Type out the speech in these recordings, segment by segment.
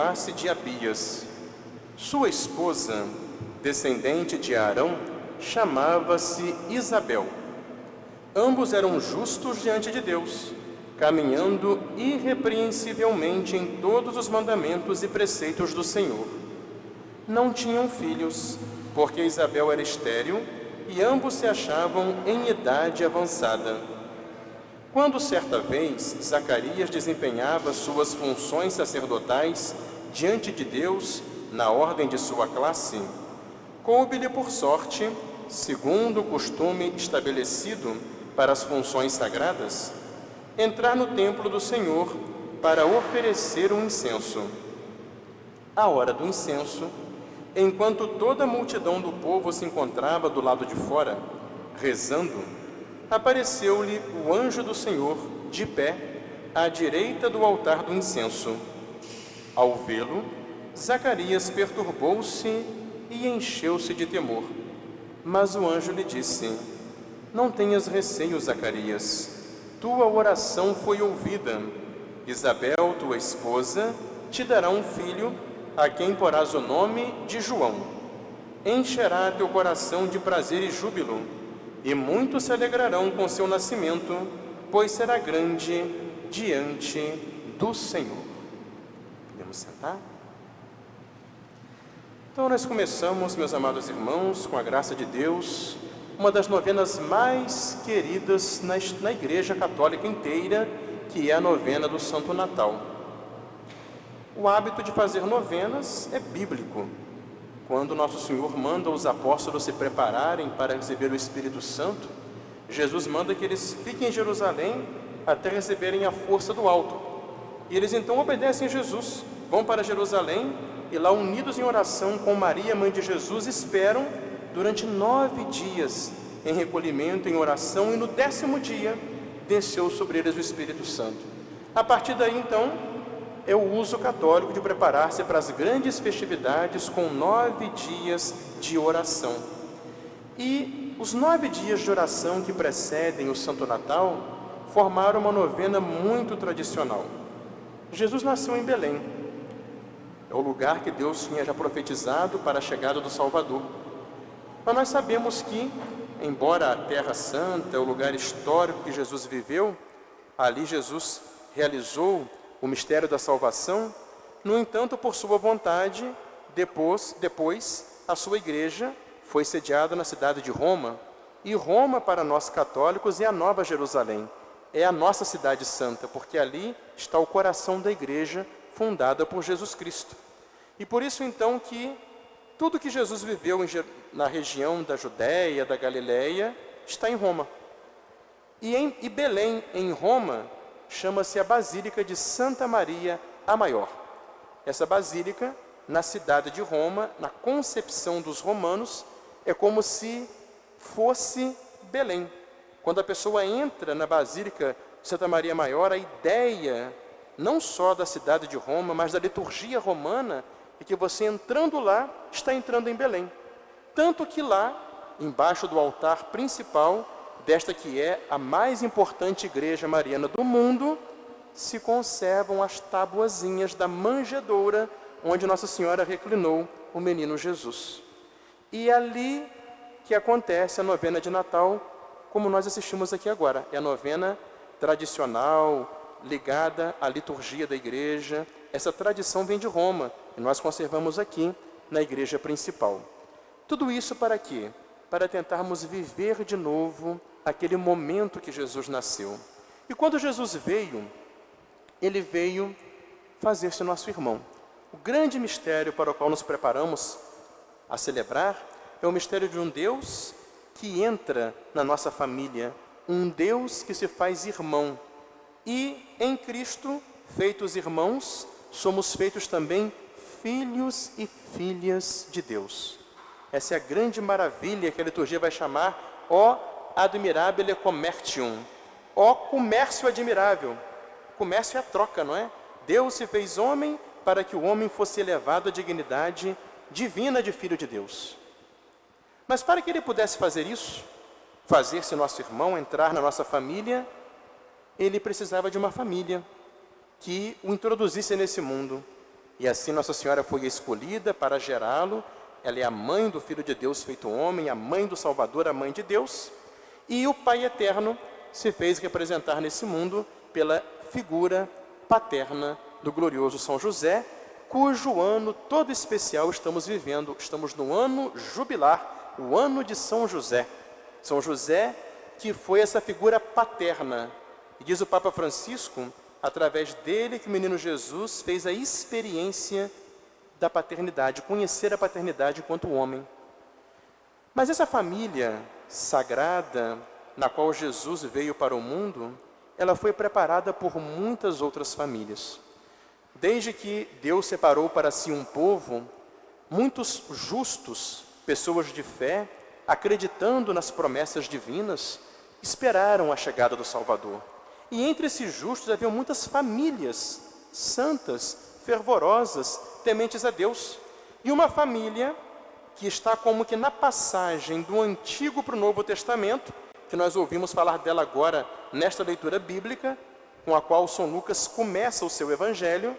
classe de Abias. Sua esposa, descendente de Arão, chamava-se Isabel. Ambos eram justos diante de Deus, caminhando irrepreensivelmente em todos os mandamentos e preceitos do Senhor. Não tinham filhos, porque Isabel era estéril e ambos se achavam em idade avançada. Quando certa vez Zacarias desempenhava suas funções sacerdotais diante de Deus, na ordem de sua classe, coube-lhe por sorte, segundo o costume estabelecido para as funções sagradas, entrar no templo do Senhor para oferecer um incenso. À hora do incenso, enquanto toda a multidão do povo se encontrava do lado de fora, rezando, apareceu-lhe o anjo do Senhor, de pé, à direita do altar do incenso. Ao vê-lo, Zacarias perturbou-se e encheu-se de temor. Mas o anjo lhe disse: Não tenhas receio, Zacarias. Tua oração foi ouvida. Isabel, tua esposa, te dará um filho, a quem porás o nome de João. Encherá teu coração de prazer e júbilo, e muitos se alegrarão com seu nascimento, pois será grande diante do Senhor. Podemos sentar? Então nós começamos, meus amados irmãos, com a graça de Deus, uma das novenas mais queridas na Igreja Católica inteira, que é a novena do Santo Natal. O hábito de fazer novenas é bíblico. Quando Nosso Senhor manda os apóstolos se prepararem para receber o Espírito Santo, Jesus manda que eles fiquem em Jerusalém até receberem a força do alto. E eles então obedecem a Jesus, vão para Jerusalém e lá, unidos em oração com Maria, mãe de Jesus, esperam durante 9 dias em recolhimento, em oração, e no 10º dia desceu sobre eles o Espírito Santo. A partir daí, então, é o uso católico de preparar-se para as grandes festividades com 9 dias de oração. E os 9 dias de oração que precedem o Santo Natal formaram uma novena muito tradicional. Jesus nasceu em Belém. É o lugar que Deus tinha já profetizado para a chegada do Salvador. Mas nós sabemos que, embora a Terra Santa, o lugar histórico que Jesus viveu, ali Jesus realizou o mistério da salvação, no entanto, por sua vontade, depois a sua igreja foi sediada na cidade de Roma, e Roma, para nós católicos, é a Nova Jerusalém, é a nossa cidade santa, porque ali está o coração da igreja fundada por Jesus Cristo. E por isso, então, que tudo que Jesus viveu na região da Judéia, da Galileia, está em Roma. E Belém, em Roma, chama-se a Basílica de Santa Maria a Maior. Essa basílica, na cidade de Roma, na concepção dos romanos, é como se fosse Belém. Quando a pessoa entra na Basílica de Santa Maria Maior, a ideia não só da cidade de Roma, mas da liturgia romana, é que você entrando lá, está entrando em Belém. Tanto que lá, embaixo do altar principal, desta que é a mais importante igreja mariana do mundo, se conservam as tabuazinhas da manjedoura onde Nossa Senhora reclinou o menino Jesus. E é ali que acontece a novena de Natal, como nós assistimos aqui agora. É a novena tradicional, ligada à liturgia da igreja. Essa tradição vem de Roma, e nós conservamos aqui na igreja principal. Tudo isso para quê? Para tentarmos viver de novo aquele momento que Jesus nasceu. E quando Jesus veio, ele veio fazer-se nosso irmão. O grande mistério para o qual nos preparamos a celebrar é o mistério de um Deus que entra na nossa família, um Deus que se faz irmão. E em Cristo, feitos irmãos, somos feitos também filhos e filhas de Deus. Essa é a grande maravilha que a liturgia vai chamar ó admirabile commercium, ó comércio admirável. Comércio é a troca, não é? Deus se fez homem para que o homem fosse elevado à dignidade divina de filho de Deus. Mas para que ele pudesse fazer isso, fazer-se nosso irmão, entrar na nossa família, ele precisava de uma família que o introduzisse nesse mundo. E assim Nossa Senhora foi escolhida para gerá-lo. Ela é a mãe do Filho de Deus feito homem, a mãe do Salvador, a mãe de Deus. E o Pai Eterno se fez representar nesse mundo pela figura paterna do glorioso São José, cujo ano todo especial estamos vivendo. Estamos no ano jubilar, o ano de São José. São José, que foi essa figura paterna. E diz o Papa Francisco, através dele que o menino Jesus fez a experiência da paternidade, conhecer a paternidade enquanto homem. Mas essa família sagrada, na qual Jesus veio para o mundo, ela foi preparada por muitas outras famílias. Desde que Deus separou para si um povo, muitos justos, pessoas de fé, acreditando nas promessas divinas, esperaram a chegada do Salvador. E entre esses justos havia muitas famílias santas, fervorosas, tementes a Deus. E uma família que está como que na passagem do Antigo para o Novo Testamento, que nós ouvimos falar dela agora nesta leitura bíblica, com a qual São Lucas começa o seu evangelho,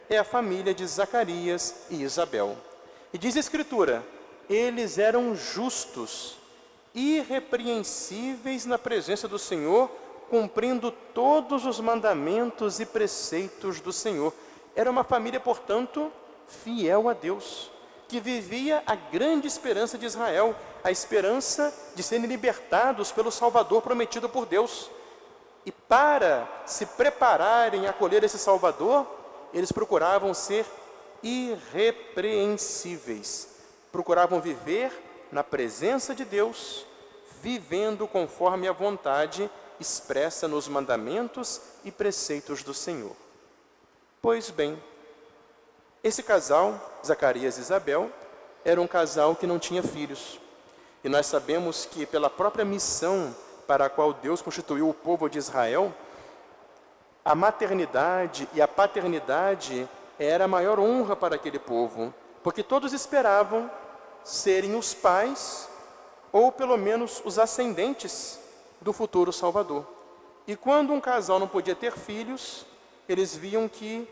é a família de Zacarias e Isabel. E diz a Escritura, eles eram justos, irrepreensíveis na presença do Senhor, cumprindo todos os mandamentos e preceitos do Senhor. Era uma família, portanto, fiel a Deus, que vivia a grande esperança de Israel, a esperança de serem libertados pelo Salvador prometido por Deus. E para se prepararem a acolher esse Salvador, eles procuravam ser irrepreensíveis, procuravam viver na presença de Deus, vivendo conforme a vontade expressa nos mandamentos e preceitos do Senhor. Pois bem, esse casal, Zacarias e Isabel, era um casal que não tinha filhos. E nós sabemos que pela própria missão para a qual Deus constituiu o povo de Israel, a maternidade e a paternidade era a maior honra para aquele povo, porque todos esperavam serem os pais, ou pelo menos os ascendentes do futuro Salvador. E quando um casal não podia ter filhos, eles viam que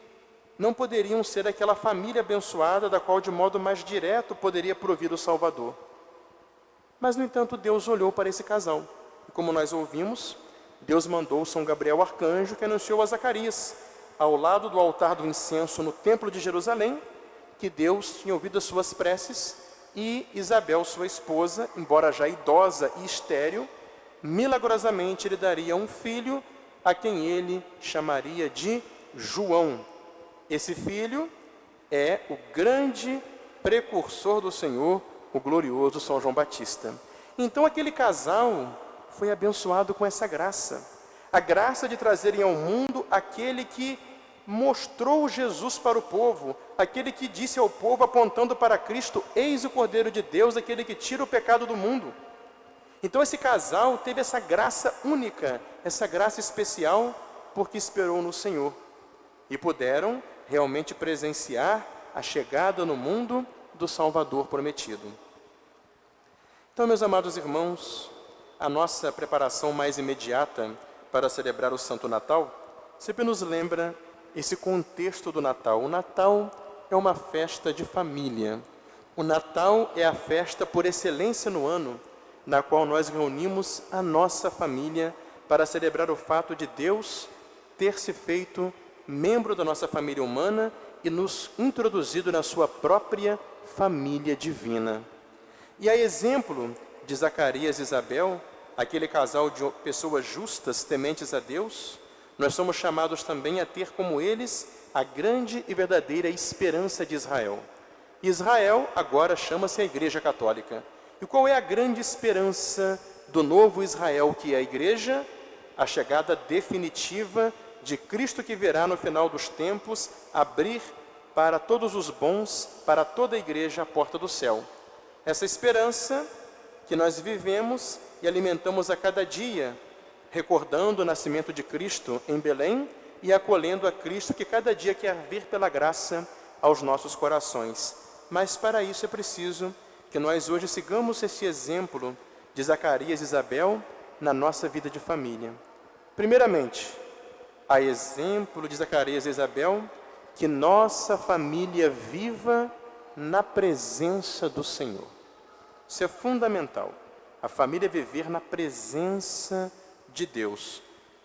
não poderiam ser aquela família abençoada da qual de modo mais direto poderia provir o Salvador. Mas, no entanto, Deus olhou para esse casal. E como nós ouvimos, Deus mandou São Gabriel Arcanjo, que anunciou a Zacarias, ao lado do altar do incenso no Templo de Jerusalém, que Deus tinha ouvido as suas preces e Isabel, sua esposa, embora já idosa e estéril, milagrosamente lhe daria um filho a quem ele chamaria de João. Esse filho é o grande precursor do Senhor, o glorioso São João Batista. Então aquele casal foi abençoado com essa graça. A graça de trazerem ao mundo aquele que mostrou Jesus para o povo, aquele que disse ao povo, apontando para Cristo, eis o Cordeiro de Deus, aquele que tira o pecado do mundo. Então esse casal teve essa graça única, essa graça especial, porque esperou no Senhor. E puderam realmente presenciar a chegada no mundo do Salvador prometido. Então, meus amados irmãos, a nossa preparação mais imediata para celebrar o Santo Natal sempre nos lembra esse contexto do Natal. O Natal é uma festa de família. O Natal é a festa por excelência no ano, na qual nós reunimos a nossa família para celebrar o fato de Deus ter se feito membro da nossa família humana e nos introduzido na sua própria família divina. E a exemplo de Zacarias e Isabel, aquele casal de pessoas justas, tementes a Deus, nós somos chamados também a ter como eles a grande e verdadeira esperança de Israel. Israel agora chama-se a Igreja Católica. E qual é a grande esperança do novo Israel, que é a Igreja? A chegada definitiva de Cristo, que virá no final dos tempos abrir para todos os bons, para toda a Igreja, a porta do céu. Essa esperança que nós vivemos e alimentamos a cada dia, recordando o nascimento de Cristo em Belém e acolhendo a Cristo que cada dia quer vir pela graça aos nossos corações. Mas para isso é preciso que nós hoje sigamos esse exemplo de Zacarias e Isabel na nossa vida de família. Primeiramente, a exemplo de Zacarias e Isabel, que nossa família viva na presença do Senhor. Isso é fundamental. A família viver na presença de Deus.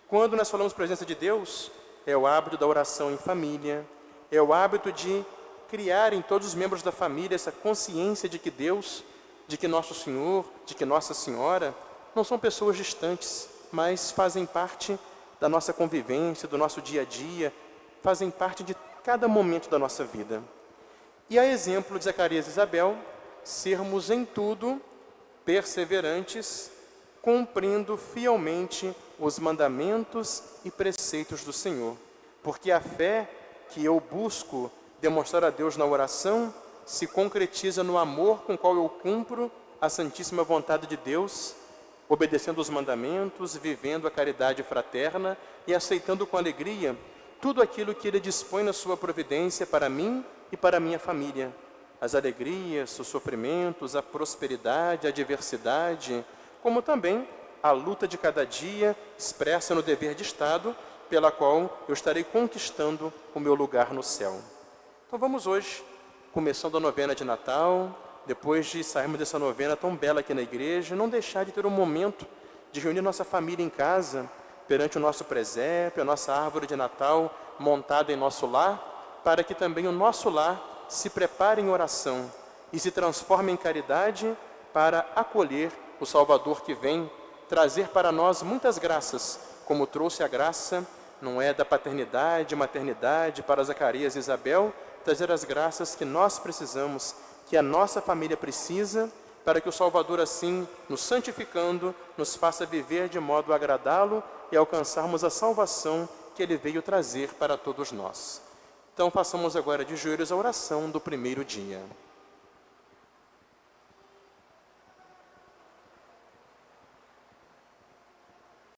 Quando nós falamos presença de Deus, é o hábito da oração em família, é o hábito de criar em todos os membros da família essa consciência de que Deus, de que Nosso Senhor, de que Nossa Senhora, não são pessoas distantes, mas fazem parte da nossa convivência, do nosso dia a dia, fazem parte de cada momento da nossa vida. E a exemplo de Zacarias e Isabel, sermos em tudo perseverantes, cumprindo fielmente os mandamentos e preceitos do Senhor. Porque a fé que eu busco demonstrar a Deus na oração se concretiza no amor com o qual eu cumpro a santíssima vontade de Deus, obedecendo os mandamentos, vivendo a caridade fraterna e aceitando com alegria tudo aquilo que Ele dispõe na sua providência para mim e para a minha família. As alegrias, os sofrimentos, a prosperidade, a diversidade, como também a luta de cada dia expressa no dever de Estado, pela qual eu estarei conquistando o meu lugar no céu. Então vamos hoje, começando a novena de Natal, depois de sairmos dessa novena tão bela aqui na igreja, não deixar de ter um momento de reunir nossa família em casa, perante o nosso presépio, a nossa árvore de Natal montada em nosso lar, para que também o nosso lar se prepare em oração e se transforme em caridade para acolher o Salvador que vem trazer para nós muitas graças, como trouxe a graça, não é, da paternidade, maternidade para Zacarias e Isabel, trazer as graças que nós precisamos, que a nossa família precisa, para que o Salvador assim, nos santificando, nos faça viver de modo a agradá-lo e alcançarmos a salvação que Ele veio trazer para todos nós. Então façamos agora de joelhos a oração do primeiro dia.